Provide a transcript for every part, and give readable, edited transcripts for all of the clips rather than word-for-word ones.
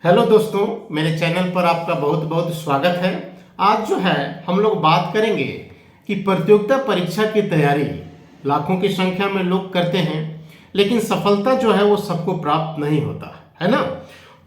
Hello दोस्तों, मेरे channel पर आपका बहुत बहुत स्वागत है। आज जो है हम लोग बात करेंगे कि प्रतियोगिता परीक्षा की तैयारी लाखों की संख्या में लोग करते हैं, लेकिन सफलता जो है वो सबको प्राप्त नहीं होता है ना।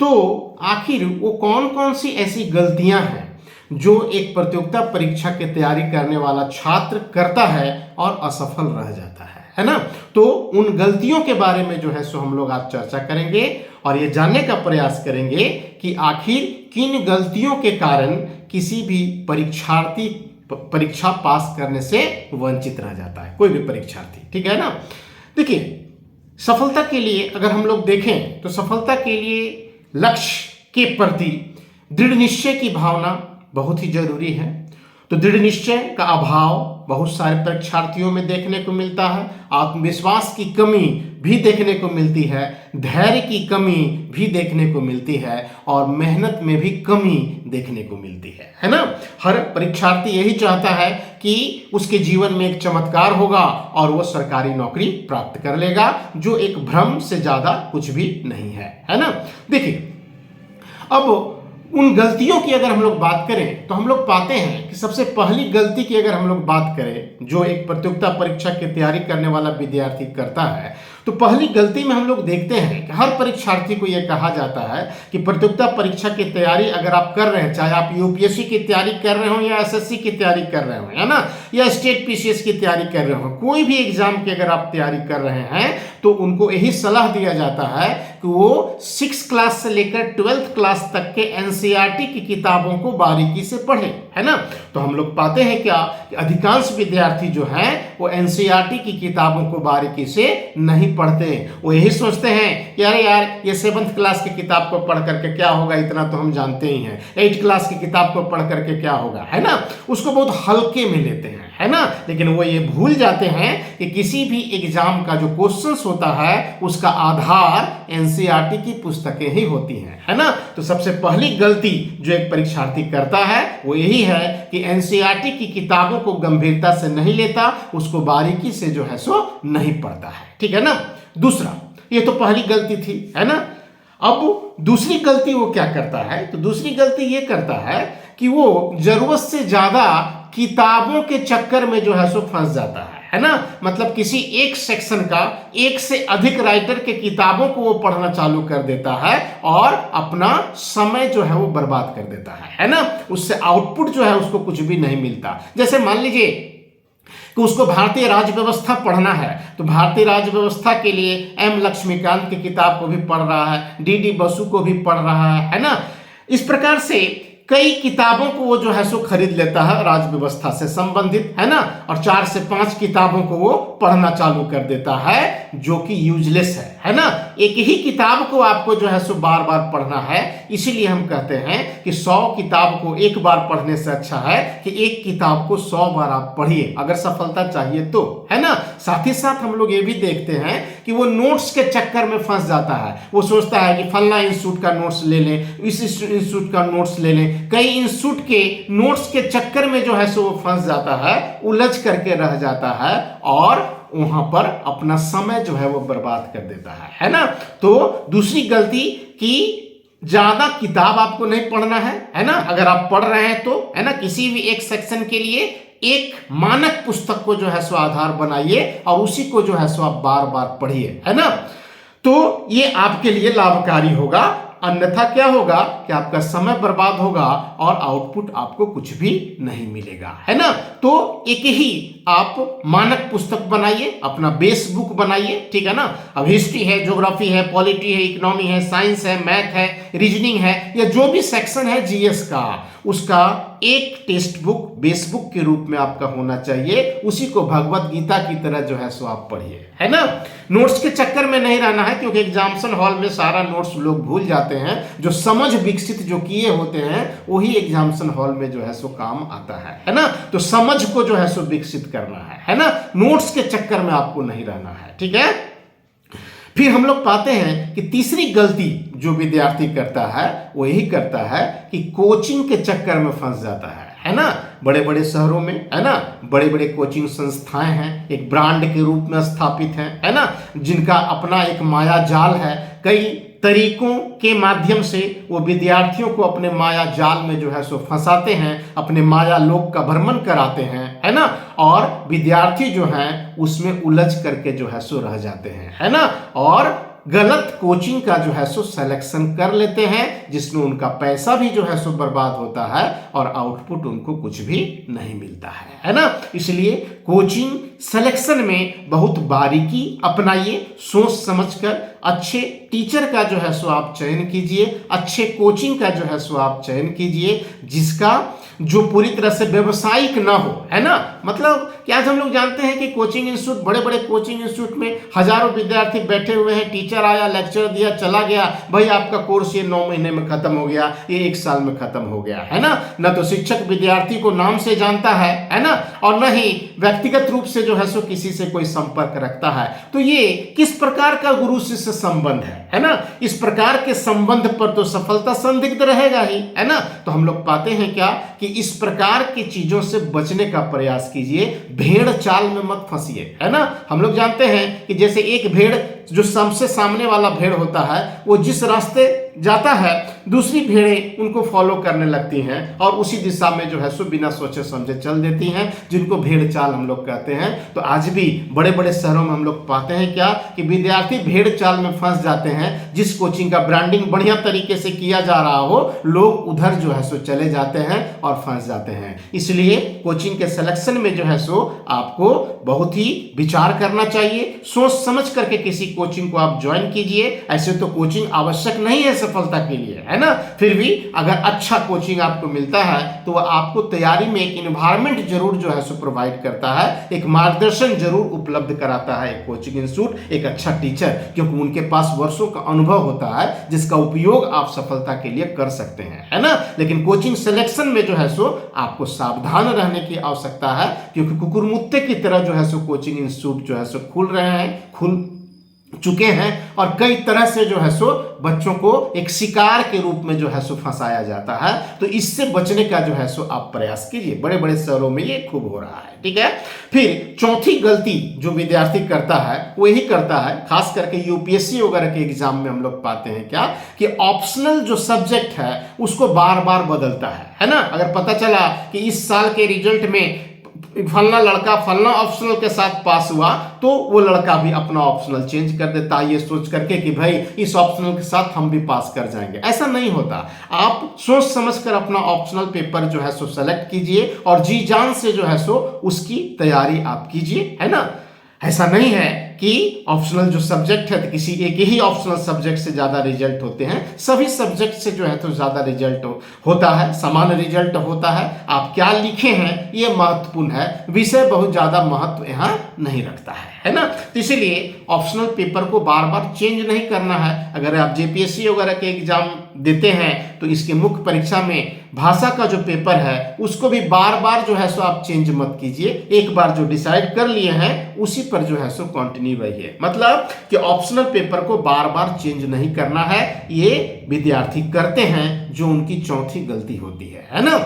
तो आखिर वो कौन कौन सी ऐसी गलतियां हैं जो एक प्रतियोगिता परीक्षा की तैयारी करने वाला छात्र करता है और असफल रह जाता है ना। तो उन गलतियों के बारे में जो है सो हम लोग आज चर्चा करेंगे और ये जानने का प्रयास करेंगे कि आखिर किन गलतियों के कारण किसी भी परीक्षार्थी परीक्षा पास करने से वंचित रह जाता है, कोई भी परीक्षार्थी, ठीक है ना। देखिए, सफलता के लिए अगर हम लोग देखें तो सफलता के लिए लक्ष्य के प्रति दृढ़ निश्चय की भावना बहुत ही जरूरी है। तो दृढ़ निश्चय का अभाव बहुत सारे परीक्षार्थियों में देखने को मिलता है। आत्मविश्वास की कमी भी देखने को मिलती है, धैर्य की कमी भी देखने को मिलती है और मेहनत में भी कमी देखने को मिलती है ना। हर परीक्षार्थी यही चाहता है कि उसके जीवन में एक चमत्कार होगा और वो सरकारी नौकरी प्राप्त कर लेगा, जो एक भ्रम से ज्यादा कुछ भी नहीं है ना। देखिए, अब उन गलतियों की अगर हम लोग बात करें तो हम लोग पाते हैं कि सबसे पहली गलती की अगर हम लोग बात करें जो एक प्रतियोगिता परीक्षा की तैयारी करने वाला विद्यार्थी करता है, तो पहली गलती में हम लोग देखते हैं कि हर परीक्षार्थी को यह कहा जाता है कि प्रतियोगिता परीक्षा की तैयारी अगर आप कर रहे हैं, चाहे आप यूपीएससी की तैयारी कर रहे हो या एसएससी की तैयारी कर रहे हो, है ना, या स्टेट पीसीएस की तैयारी कर रहे हो, कोई भी एग्जाम की अगर आप तैयारी कर रहे हैं तो उनको यही सलाह दिया जाता है कि वो 6 क्लास से लेकर 12th क्लास तक के एनसीईआरटी की किताबों को बारीकी से पढ़ें, है ना। तो हम लोग पाते हैं क्या कि अधिकांश विद्यार्थी जो हैं वो एनसीईआरटी की किताबों को बारीकी से नहीं पढ़ते। वो यही सोचते हैं कि अरे यार, ये 7th क्लास की किताब को पढ़ करके क्या होगा, इतना तो हम जानते ही हैं। 8th क्लास की किताब को पढ़ करके क्या होगा, है ना। उसको बहुत हल्के में लेते हैं, है ना। लेकिन वो ये भूल जाते हैं कि किसी भी एग्जाम का जो क्वेश्चंस होता है उसका आधार एनसीईआरटी की पुस्तकें ही होती हैं, है ना। तो सबसे पहली गलती जो एक परीक्षार्थी करता है वो यही है कि एनसीईआरटी की किताबों को गंभीरता से नहीं लेता, उसको बारीकी से जो है सो नहीं पढ़ता है, ठीक है ना। दूसरा, ये तो पहली गलती थी, है ना। अब दूसरी गलती वो क्या करता है, तो दूसरी गलती ये करता है कि वो जरूरत से ज्यादा किताबों के चक्कर में जो है सो फंस जाता है ना। मतलब किसी एक सेक्शन का एक से अधिक राइटर के किताबों को वो पढ़ना चालू कर देता है और अपना समय जो है वो बर्बाद कर देता है ना। उससे आउटपुट जो है उसको कुछ भी नहीं मिलता। जैसे मान लीजिए कि उसको भारतीय राज्य व्यवस्था पढ़ना है, तो भारतीय राज्य व्यवस्था के लिए एम लक्ष्मीकांत की किताब को भी पढ़ रहा है, डीडी बसु को भी पढ़ रहा है ना। इस प्रकार से कई किताबों को वो जो है सो खरीद लेता है राज्य व्यवस्था से संबंधित, है ना, और 4 से 5 किताबों को वो पढ़ना चालू कर देता है जो कि यूजलेस है ना। एक ही किताब को आपको जो है सो बार बार पढ़ना है, इसीलिए हम कहते हैं कि 100 किताब को एक बार पढ़ने से अच्छा है कि एक किताब को 100 बार आप पढ़िए, अगर सफलता चाहिए तो, है ना। साथ ही साथ हम लोग ये भी देखते हैं कि वो नोट्स के चक्कर में फंस जाता है। वो सोचता है कि फलना इंस्टीट्यूट का नोट्स ले लें, इस इंस्टीट्यूट का नोट्स ले लें, कई इंस्टीट्यूट के नोट्स के चक्कर में जो है सो वो फंस जाता है, उलझ करके रह जाता है और वहां पर अपना समय जो है वो बर्बाद कर देता है ना। तो दूसरी गलती कि ज्यादा किताब आपको नहीं पढ़ना है ना। अगर आप पढ़ रहे हैं तो, है ना, किसी भी एक सेक्शन के लिए एक मानक पुस्तक को जो है सो आधार बनाइए और उसी को जो है सो आप बार बार पढ़िए, है ना। तो ये आपके लिए लाभकारी होगा, अन्यथा क्या होगा कि आपका समय बर्बाद होगा और आउटपुट आपको कुछ भी नहीं मिलेगा, है ना। तो एक ही आप मानक पुस्तक बनाइए, अपना बेस बुक बनाइए, ठीक है ना। अब हिस्ट्री है, ज्योग्राफी है, पॉलिटी है, इकोनॉमी है, साइंस है, मैथ है, रीजनिंग है, या जो भी सेक्शन है जीएस का, उसका एक टेक्स्ट बुक बेस बुक के रूप में आपका होना चाहिए। उसी को भगवत गीता की तरह जो है सो आप पढ़िए, है ना। नोट्स के चक्कर में नहीं रहना है, क्योंकि एग्जामिनेशन हॉल में सारा नोट्स लोग भूल जाते हैं। जो समझ विकसित जो किए होते हैं वही एग्जामिनेशन हॉल में जो है सो काम आता है ना। तो समझ को जो है सो विकसित करना है ना। नोट्स के चक्कर में आपको नहीं रहना है, ठीक है। फिर हम लोग पाते हैं कि तीसरी गलती जो विद्यार्थी करता है वो यही करता है कि कोचिंग के चक्कर में फंस जाता है ना। बड़े बड़े शहरों में, है ना, बड़े बड़े कोचिंग संस्थाएं हैं, एक ब्रांड के रूप में स्थापित हैं, है ना, जिनका अपना एक माया जाल है। कई तरीकों के माध्यम से वो विद्यार्थियों को अपने माया जाल में जो है सो फंसाते हैं, अपने माया लोक का भ्रमण कराते हैं, है ना। और विद्यार्थी जो हैं उसमें उलझ करके जो है सो रह जाते हैं, है ना। और गलत कोचिंग का जो है सो सिलेक्शन कर लेते हैं, जिसमें उनका पैसा भी जो है सो बर्बाद होता है और आउटपुट उनको कुछ भी नहीं मिलता है ना। इसलिए कोचिंग सिलेक्शन में बहुत बारीकी अपनाइए, सोच समझकर अच्छे टीचर का जो है सो आप चयन कीजिए, अच्छे कोचिंग का जो है सो आप चयन कीजिए, जिसका जो पूरी तरह से व्यवसायिक ना हो, है ना। मतलब कि आज हम लोग जानते हैं कि कोचिंग इंस्टीट्यूट, बड़े बड़े कोचिंग इंस्टीट्यूट में हजारों विद्यार्थी बैठे हुए हैं, टीचर आया, लेक्चर दिया, चला गया, भाई आपका कोर्स ये 9 महीने में खत्म हो गया, ये 1 साल में खत्म हो गया, है ना। न तो शिक्षक विद्यार्थी को नाम से जानता है ना, और न ही व्यक्तिगत रूप से जो है सो किसी से कोई संपर्क रखता है। तो ये किस प्रकार का गुरु शिष्य संबंध है ना। इस प्रकार के संबंध पर तो सफलता संदिग्ध रहेगा ही, है ना। तो हम लोग पाते हैं क्या कि इस प्रकार की चीजों से बचने का प्रयास कीजिए, भेड़ चाल में मत फंसिए, है ना। हम लोग जानते हैं कि जैसे एक भेड़, जो सबसे सामने वाला भेड़ होता है, वो जिस रास्ते जाता है दूसरी भेड़ें उनको फॉलो करने लगती हैं और उसी दिशा में जो है सो बिना सोचे समझे चल देती हैं, जिनको भेड़ चाल हम लोग कहते हैं। तो आज भी बड़े बड़े शहरों में हम लोग पाते हैं क्या कि विद्यार्थी भेड़ चाल में फंस जाते हैं। जिस कोचिंग का ब्रांडिंग बढ़िया तरीके से किया जा रहा हो, लोग उधर जो है सो चले जाते हैं और फंस जाते हैं। इसलिए कोचिंग के सिलेक्शन में जो है सो आपको बहुत ही विचार करना चाहिए, सोच समझ करके किसी कोचिंग को आप ज्वाइन कीजिए। ऐसे तो कोचिंग आवश्यक नहीं है सफलता के लिए, है ना। फिर भी अगर अच्छा कोचिंग आपको मिलता है तो वह आपको तैयारी में एक इन्वायरमेंट जरूर जो है सो प्रोवाइड करता है, एक मार्गदर्शन जरूर उपलब्ध कराता है एक कोचिंग इंस्टीट्यूट, एक अच्छा टीचर, क्योंकि उनके पास वर्षों का अनुभव होता है जिसका उपयोग आप सफलता के लिए कर सकते हैं, है ना। लेकिन कोचिंग सिलेक्शन में जो है सो आपको सावधान रहने की आवश्यकता है, क्योंकि कुकुरमुत्ते की तरह जो है सो कोचिंग इंस्टीट्यूट जो है सो खुल रहे हैं, खुल चुके हैं, और कई तरह से जो है सो बच्चों को एक शिकार के रूप में जो है सो फंसाया जाता है। तो इससे बचने का जो है सो आप प्रयास कीजिए। बड़े बड़े शहरों में ये खूब हो रहा है, ठीक है। फिर चौथी गलती जो विद्यार्थी करता है वो यही करता है, खास करके यूपीएससी वगैरह के एग्जाम में हम लोग पाते हैं क्या कि ऑप्शनल जो सब्जेक्ट है उसको बार बार बदलता है ना। अगर पता चला कि इस साल के रिजल्ट में फलना लड़का फलना ऑप्शनल के साथ पास हुआ, तो वो लड़का भी अपना ऑप्शनल चेंज कर देता है ये सोच करके कि भाई इस ऑप्शनल के साथ हम भी पास कर जाएंगे। ऐसा नहीं होता। आप सोच समझकर अपना ऑप्शनल पेपर जो है सो सेलेक्ट कीजिए और जी जान से जो है सो उसकी तैयारी आप कीजिए, है ना। ऐसा नहीं है कि ऑप्शनल जो सब्जेक्ट है तो किसी एक ही ऑप्शनल सब्जेक्ट से ज़्यादा रिजल्ट होते हैं। सभी सब्जेक्ट से जो है तो ज़्यादा रिजल्ट होता है, समान रिजल्ट होता है। आप क्या लिखे हैं ये महत्वपूर्ण है, विषय बहुत ज़्यादा महत्व यहाँ नहीं रखता है ना। तो इसीलिए ऑप्शनल पेपर को बार बार चेंज नहीं करना है। अगर आप जेपीएससी वगैरह के एग्जाम देते हैं तो इसके मुख्य परीक्षा में भाषा का जो पेपर है उसको भी बार बार जो है सो आप चेंज मत कीजिए। एक बार जो डिसाइड कर लिए हैं उसी पर जो है सो कंटिन्यू रहिए। मतलब कि ऑप्शनल पेपर को बार बार चेंज नहीं करना है, ये विद्यार्थी करते हैं जो उनकी चौथी गलती होती है ना।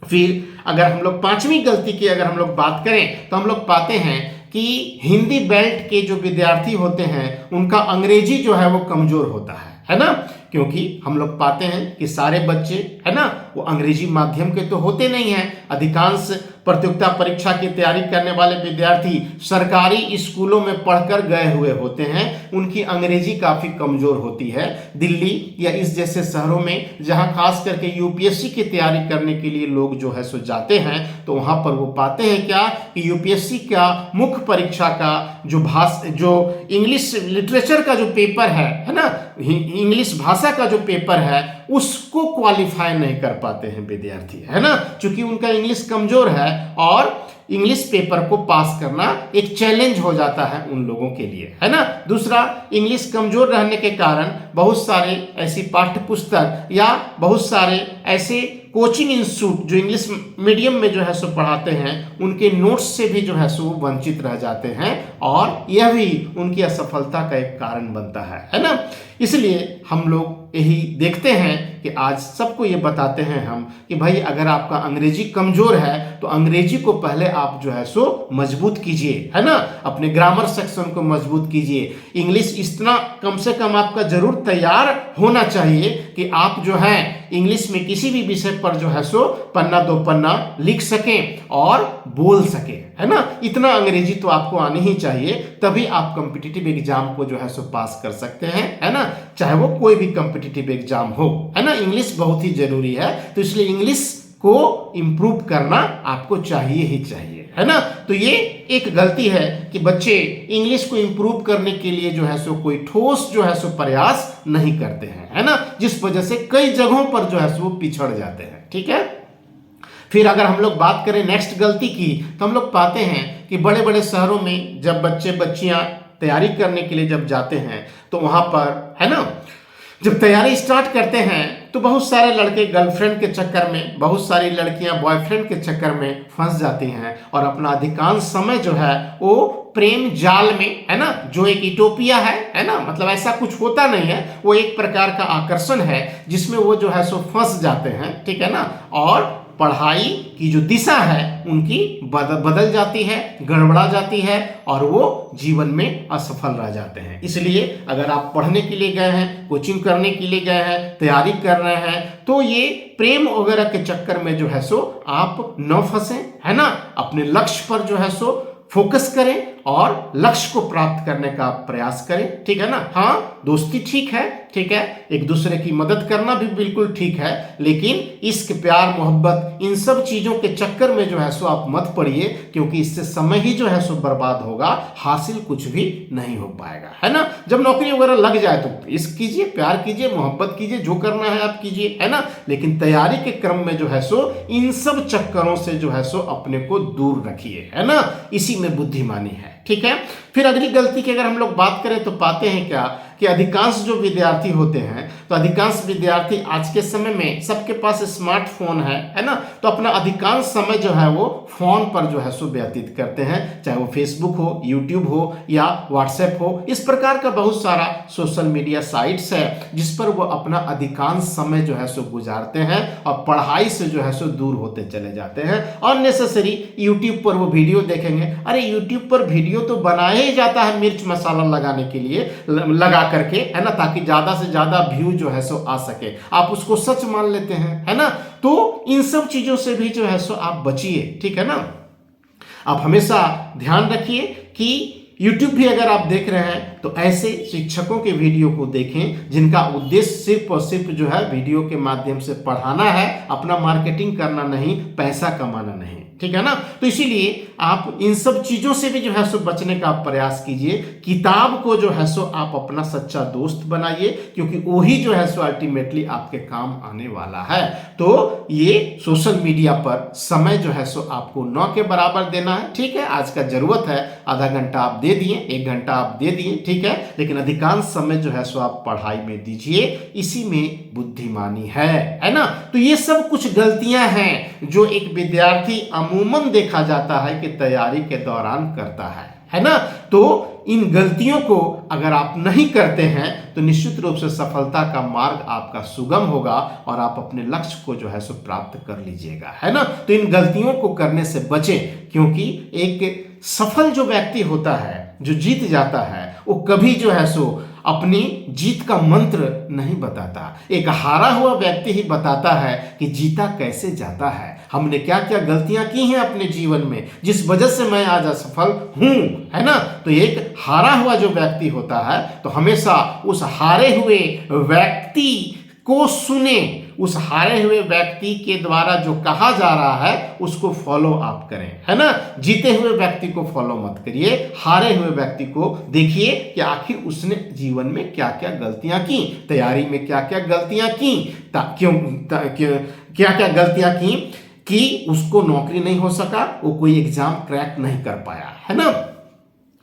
फिर अगर हम लोग पांचवी गलती की अगर हम लोग बात करें तो हम लोग पाते हैं कि हिंदी बेल्ट के जो विद्यार्थी होते हैं उनका अंग्रेजी जो है वो कमजोर होता है ना। क्योंकि हम लोग पाते हैं कि सारे बच्चे, है ना, वो अंग्रेजी माध्यम के तो होते नहीं हैं। अधिकांश प्रतियोगिता परीक्षा की तैयारी करने वाले विद्यार्थी सरकारी स्कूलों में पढ़कर गए हुए होते हैं, उनकी अंग्रेजी काफ़ी कमज़ोर होती है। दिल्ली या इस जैसे शहरों में जहां खास करके यूपीएससी की तैयारी करने के लिए लोग जो है सो जाते हैं, तो वहां पर वो पाते हैं क्या कि यूपीएससी का मुख्य परीक्षा का जो इंग्लिश लिटरेचर का जो पेपर है ना, इंग्लिश भाषा का जो पेपर है उसको क्वालिफाई नहीं कर पाते हैं विद्यार्थी, है ना। क्योंकि उनका इंग्लिश कमजोर है और इंग्लिश पेपर को पास करना एक चैलेंज हो जाता है उन लोगों के लिए, है ना। दूसरा, इंग्लिश कमजोर रहने के कारण बहुत सारे ऐसी पाठ्य पुस्तक या बहुत सारे ऐसे कोचिंग इंस्टीट्यूट जो इंग्लिश मीडियम में जो है सो पढ़ाते हैं उनके नोट्स से भी जो है सो वंचित रह जाते हैं और यह भी उनकी असफलता का एक कारण बनता है ना। इसलिए हम लोग यही देखते हैं कि आज सबको ये बताते हैं हम कि भाई अगर आपका अंग्रेजी कमजोर है तो अंग्रेजी को पहले आप जो है सो मजबूत कीजिए, है ना। अपने ग्रामर सेक्शन को मजबूत कीजिए। इंग्लिश इतना कम से कम आपका जरूर तैयार होना चाहिए कि आप जो है इंग्लिश में किसी भी विषय पर जो है सो पन्ना दो पन्ना लिख सकें और बोल सकें, है ना। इतना अंग्रेजी तो आपको आनी ही चाहिए, तभी आप कॉम्पिटिटिव एग्जाम को जो है सो पास कर सकते हैं, है ना। चाहे वो कोई भी कॉम्पिटिटिव एग्जाम हो, है ना। इंग्लिश बहुत ही जरूरी है, तो इसलिए इंग्लिश को इम्प्रूव करना आपको चाहिए ही चाहिए, है ना। तो ये एक गलती है कि बच्चे इंग्लिश को इम्प्रूव करने के लिए जो है सो कोई ठोस जो है सो प्रयास नहीं करते हैं, है ना, जिस वजह से कई जगहों पर जो है सो पिछड़ जाते हैं। ठीक है। फिर अगर हम लोग बात करें नेक्स्ट गलती की, तो हम लोग पाते हैं कि बड़े बड़े शहरों में जब बच्चे बच्चियां तैयारी करने के लिए जब जाते हैं तो वहां पर, है ना, जब तैयारी स्टार्ट करते हैं तो बहुत सारे लड़के गर्लफ्रेंड के चक्कर में, बहुत सारी लड़कियां बॉयफ्रेंड के चक्कर में फंस जाती हैं और अपना अधिकांश समय जो है वो प्रेम जाल में, है ना, जो एक यूटोपिया है ना, मतलब ऐसा कुछ होता नहीं है, वो एक प्रकार का आकर्षण है जिसमें वो जो है सो फंस जाते हैं, ठीक है ना। और पढ़ाई की जो दिशा है उनकी बदल जाती है, गड़बड़ा जाती है और वो जीवन में असफल रह जाते हैं। इसलिए अगर आप पढ़ने के लिए गए हैं, कोचिंग करने के लिए गए हैं, तैयारी कर रहे हैं, तो ये प्रेम वगैरह के चक्कर में जो है सो आप न फंसें, है ना। अपने लक्ष्य पर जो है सो फोकस करें और लक्ष्य को प्राप्त करने का प्रयास करें, ठीक है ना। हाँ, दोस्ती ठीक है, ठीक है, एक दूसरे की मदद करना भी बिल्कुल ठीक है, लेकिन इश्क, प्यार, मोहब्बत, इन सब चीजों के चक्कर में जो है सो आप मत पड़िए, क्योंकि इससे समय ही जो है सो बर्बाद होगा, हासिल कुछ भी नहीं हो पाएगा, है ना। जब नौकरी वगैरह लग जाए तो इश्क कीजिए, प्यार कीजिए, मोहब्बत कीजिए, जो करना है आप कीजिए, है ना। लेकिन तैयारी के क्रम में जो है सो इन सब चक्करों से जो है सो अपने को दूर रखिए, है ना। इसी में बुद्धिमानी है, ठीक है। फिर अगली गलती की अगर हम लोग बात करें तो पाते हैं क्या कि अधिकांश जो विद्यार्थी होते हैं, तो अधिकांश विद्यार्थी आज के समय में सबके पास स्मार्टफोन है ना, तो अपना अधिकांश समय जो है वो फोन पर जो है सो व्यतीत करते हैं, चाहे वो फेसबुक हो, यूट्यूब हो या व्हाट्सएप हो। इस प्रकार का बहुत सारा सोशल मीडिया साइट्स है जिस पर वो अपना अधिकांश समय जो है सो गुजारते हैं और पढ़ाई से जो है सो दूर होते चले जाते हैं। अननेसेसरी यूट्यूब पर वो वीडियो देखेंगे, अरे यूट्यूब पर वीडियो तो बनाया ही जाता है मिर्च मसाला लगाने के लिए, लगा करके, है ना, ताकि ज्यादा से ज्यादा व्यू जो है सो आ सके, आप उसको सच मान लेते हैं, है ना। तो इन सब चीजों से भी जो है सो आप बचिए, ठीक है ना। आप हमेशा ध्यान रखिए कि YouTube भी अगर आप देख रहे हैं तो ऐसे शिक्षकों के वीडियो को देखें जिनका उद्देश्य सिर्फ और सिर्फ जो है वीडियो के माध्यम से पढ़ाना है, अपना मार्केटिंग करना नहीं, पैसा कमाना नहीं, ठीक है ना। तो इसीलिए आप इन सब चीजों से भी जो है सो बचने का प्रयास कीजिए। किताब को जो है सो आप अपना सच्चा दोस्त बनाइए, क्योंकि वही जो है सो अल्टीमेटली आपके काम आने वाला है। तो ये सोशल मीडिया पर समय जो है सो आपको 9 के बराबर देना है, ठीक है। आज का जरूरत है आधा घंटा आप दे दिए, 1 घंटा आप दे दिए, ठीक है, लेकिन अधिकांश समय जो है सो आप पढ़ाई में दीजिए, इसी में बुद्धिमानी है ना। तो ये सब कुछ गलतियां हैं जो एक विद्यार्थी अमूमन देखा जाता है कि तैयारी के दौरान करता है ना। तो इन गलतियों को अगर आप नहीं करते हैं तो निश्चित रूप से सफलता का मार्ग आपका सुगम होगा और आप अपने लक्ष्य को जो है सो प्राप्त कर लीजिएगा, है ना। तो इन गलतियों को करने से बचें, क्योंकि एक सफल जो व्यक्ति होता है, जो जीत जाता है, वो कभी जो है सो अपनी जीत का मंत्र नहीं बताता। एक हारा हुआ व्यक्ति ही बताता है कि जीता कैसे जाता है, हमने क्या क्या गलतियां की हैं अपने जीवन में जिस वजह से मैं आज असफल हूं, है ना। तो एक हारा हुआ जो व्यक्ति होता है तो हमेशा उस हारे हुए व्यक्ति को सुने, उस हारे हुए व्यक्ति के द्वारा जो कहा जा रहा है उसको फॉलो आप करें, है ना। जीते हुए व्यक्ति को फॉलो मत करिए, हारे हुए व्यक्ति को देखिए कि आखिर उसने जीवन में क्या क्या गलतियां की, तैयारी में क्या क्या गलतियां की, क्या क्या गलतियां की कि उसको नौकरी नहीं हो सका, वो कोई एग्जाम क्रैक नहीं कर पाया, है ना।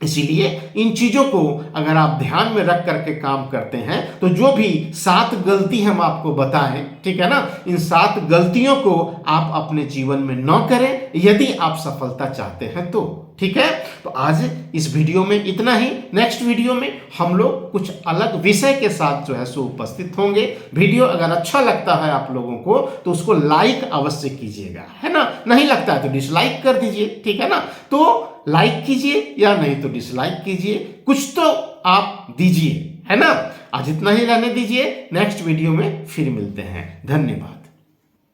इसीलिए इन चीजों को अगर आप ध्यान में रख करके काम करते हैं तो जो भी 7 गलती हम आपको बताएं, ठीक है ना, इन 7 गलतियों को आप अपने जीवन में न करें यदि आप सफलता चाहते हैं तो। ठीक है, तो आज इस वीडियो में इतना ही। नेक्स्ट वीडियो में हम लोग कुछ अलग विषय के साथ जो है सो उपस्थित होंगे। वीडियो अगर अच्छा लगता है आप लोगों को तो उसको लाइक अवश्य कीजिएगा, है ना। नहीं लगता है तो डिसलाइक कर दीजिए, ठीक है ना। तो लाइक कीजिए या नहीं तो डिसलाइक कीजिए, कुछ तो आप दीजिए, है ना। आज इतना ही रहने दीजिए, नेक्स्ट वीडियो में फिर मिलते हैं। धन्यवाद।